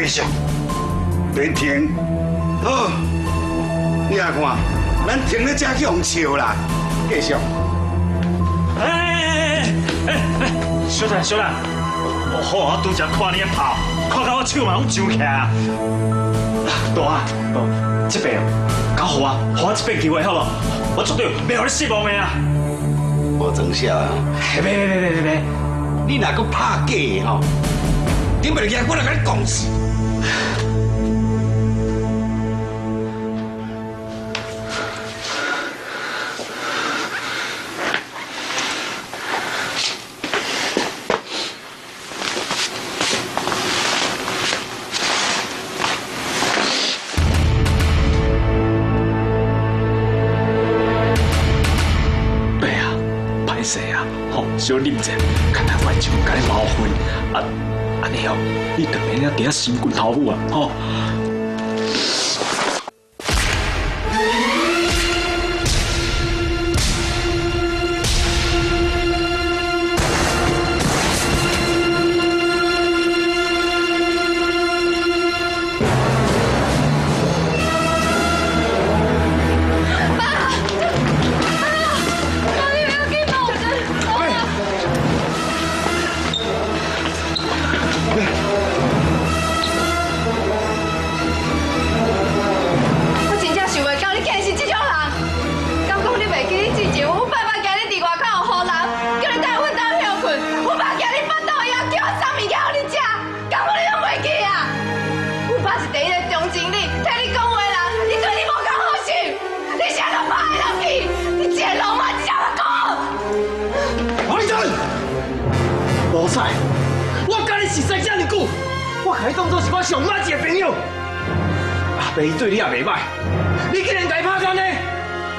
续，别停。好，你来看，咱停咧这去用笑啦，继续。小兰，好，我拄则看你跑，看到我手嘛拢上起啊。大啊，这边交互我这边机会好不？我绝对袂让你失望的啊！无装笑啊！别，你若搁拍假的吼，顶袂记我来甲你讲死。小啉者，看他完全甲你矛盾，安尼哦，你当然要给心滚头母啊，吼！我甲你熟识这么久，我甲你当作是我上马一个朋友。阿伯对你也袂歹，你竟然甲伊拍干呢？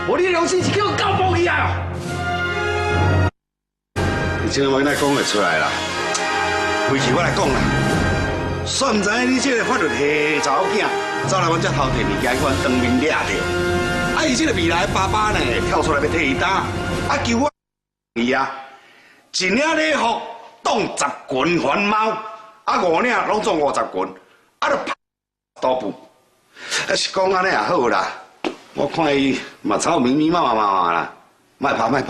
无你良心是叫狗报去啊！你千万莫讲会出来啦，回去我来讲啦。算唔知你这个法律系查某囝，走来阮这偷摕物件，阮当面抓着。啊，伊这个未来爸爸呢，跳出来要替伊打，啊求我伊啊，一领礼服。当10斤还猫，啊5领拢总50斤，啊就拍多步。啊是讲安尼也好啦，我看伊嘛吵咪咪麻麻啦，莫拍。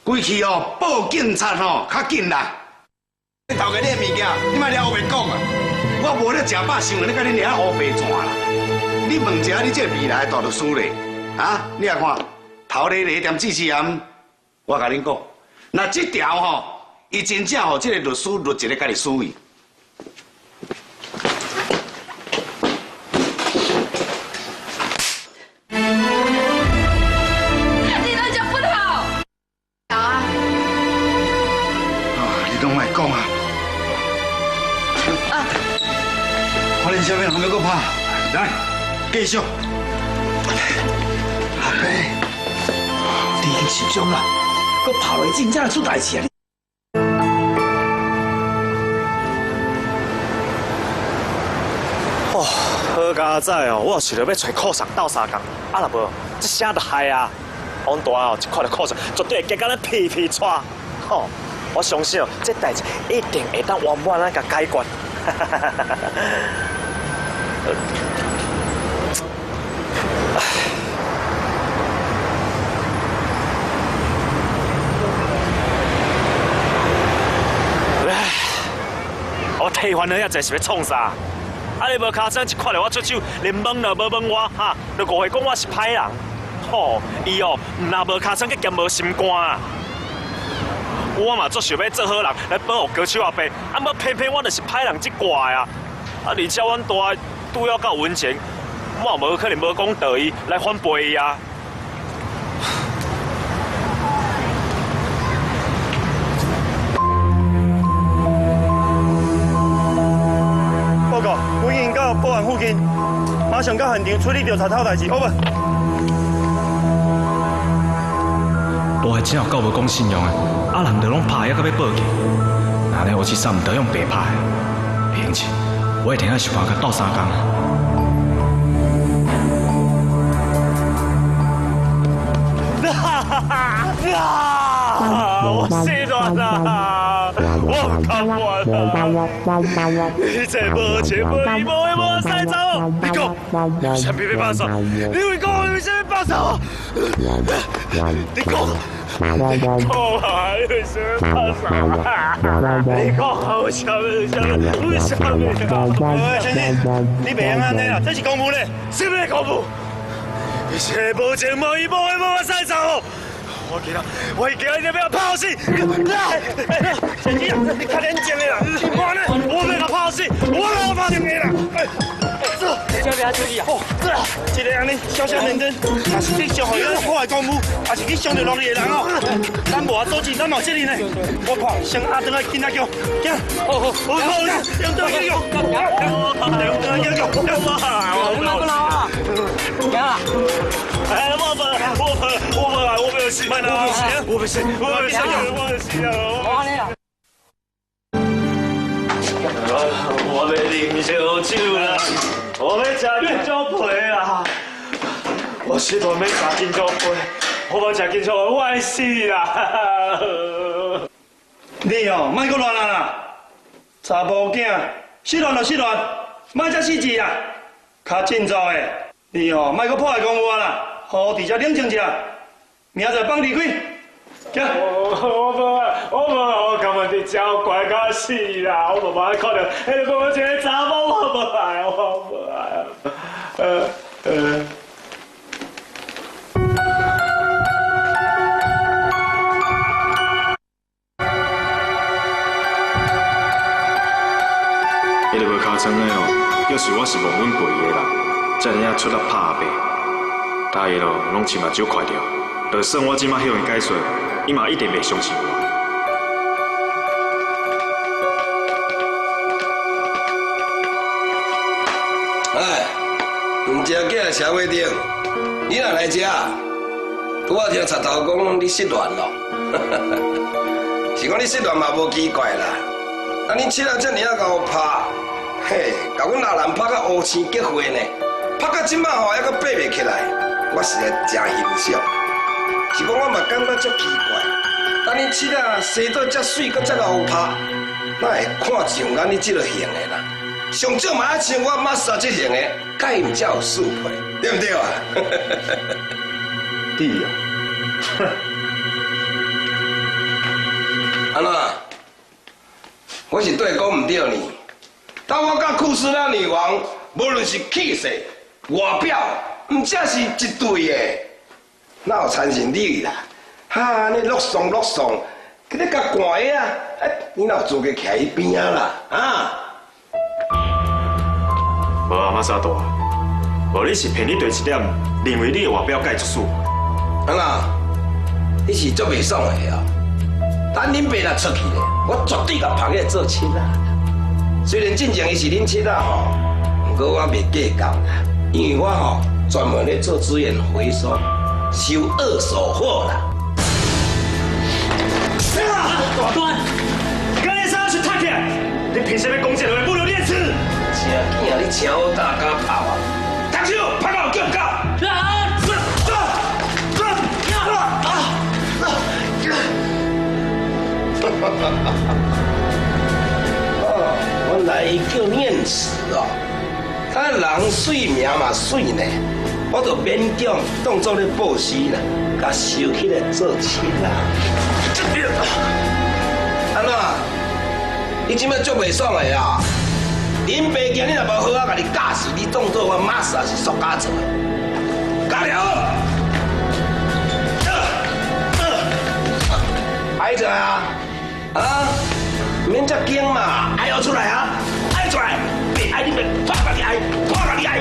规气哦，报警察吼较紧啦。你偷个你的物件，你莫了后面讲啊！我无咧食饱，想你甲你领乌白纸啦。你问一下你这未来大律师咧，啊？你来看头咧点指示言，我甲恁讲，那这条吼。伊真正吼，这个律师律一个家己输伊。你那就不好。啊！你拢莫讲啊！我连小妹还没够拍，来，继续。阿伯，你已经受伤啦，搁跑落去真正会出代志啊！哦，好佳哉哦！我想着要找酷上斗相共，啊若无，这声就害啊！王大哦，一看到酷上，绝对会结甲咱皮皮喘。吼，我相信哦，这代志一定会当圆满咱甲解决。我替烦恼遐济是要创啥？啊！你无卡声一看到我出手，连问都无问我，哈，就误会讲我是歹人。吼，伊哦，若无卡声，佮兼无心肝啊！我嘛足想要做好人，来保护高手阿伯，啊，要偏偏我就是歹人这挂啊！啊，而且阮大拄要到文前，我也无可能无讲道义来反背伊啊！报告，本营到报案附近，马上到现场处理调查偷代志。over。大海真有够无讲信用的，啊人就拢拍，还搁要报警。那呢，我去上唔得用白拍，袂用钱，我一定要想办法斗3工。我失败了，我好贪玩啊！你这无钱无义无的无使走，你讲有啥物要放手？你会讲有啥物放手？你讲。 你讲啊！有啥放手啊？你讲啊！有啥物？有啥物？有啥物？先生，你别安尼啦，这是公务咧。什么公务？你这无钱无义无的无使走。 我记得，我记得你不要抛弃。小弟，你快点进来啦！我呢，我没有抛弃，我没有抛弃你啦。走，这边注意啊！走，一个安尼小小认真，若是你伤害咱破坏公务，还是你伤着落嚟的人哦，咱无法阻止，咱冇责任呢。我看先阿登来警察局，行。好，杨队英勇，我没有事，我不是，我要啉烧酒啦，我要吃金竹皮啦，我实在要吃金竹皮，我要吃金竹皮，我爱死啦！你哦，莫搁乱啦，查甫囝，失恋就失恋，莫再死志啊！较尽早的，你哦，莫搁破坏公务啦，好好伫遮冷静一下，明仔放离开。行。我根本伫照怪到死啦！我无可能，迄个我一个查某，我无爱。迄个无尻川的哦，要是我是望阮陪伊的啦，才会遐出来拍白。大家咯，拢亲目睭看着，就算我即马向伊解说，伊嘛一定袂相信我。 唔食囝社会顶，你若来食，我听贼头讲你失恋咯，是讲你失恋嘛无奇怪啦。啊，你七仔遮尔啊甲我拍，嘿，甲阮阿兰拍到乌青结婚呢，拍到即摆吼还阁爬袂起来，我实在真欣赏。是讲我嘛感觉足奇怪，啊，你七仔生到遮水，阁遮好拍，哪会看上眼你即个型的啦？ 上少嘛爱像我马莎这型的，甲伊才有适配，对不对啊？对啊。安怎？我是对讲唔对呢。当我甲库斯拉女王，无论是气势、外表，唔只是一对的，哪有参成你啦？哈，你落爽，佮你甲寒的啊！你哪有资格徛伊边啊啦？啊！ 无啊，马萨大，无你是骗你第一点，认为你的外表介出水。安那？你是足袂爽的啊！等恁爸若出去咧，我绝对甲捧起来做妻啦。虽然进前伊是恁妻啦吼，不过我袂计较啦，因为我吼专门咧做资源回收，收二手货啦。大官，赶紧上去探听，你凭什么攻击人不留烈士？ 这囝你请我大家拍我，读书拍到叫唔叫？哦，原来伊叫念慈哦，他人水命嘛水呢，我就勉强当作咧报喜啦，甲收起来做钱啦。安怎？你即摆足袂爽的啊！ 恁爸今日若无好啊，甲你教死，你当作我马莎是塑胶做的，加油！爱出来啊！啊，免遮惊嘛，爱要出来啊！爱出来，别爱你别，拖家己爱，拖家己爱。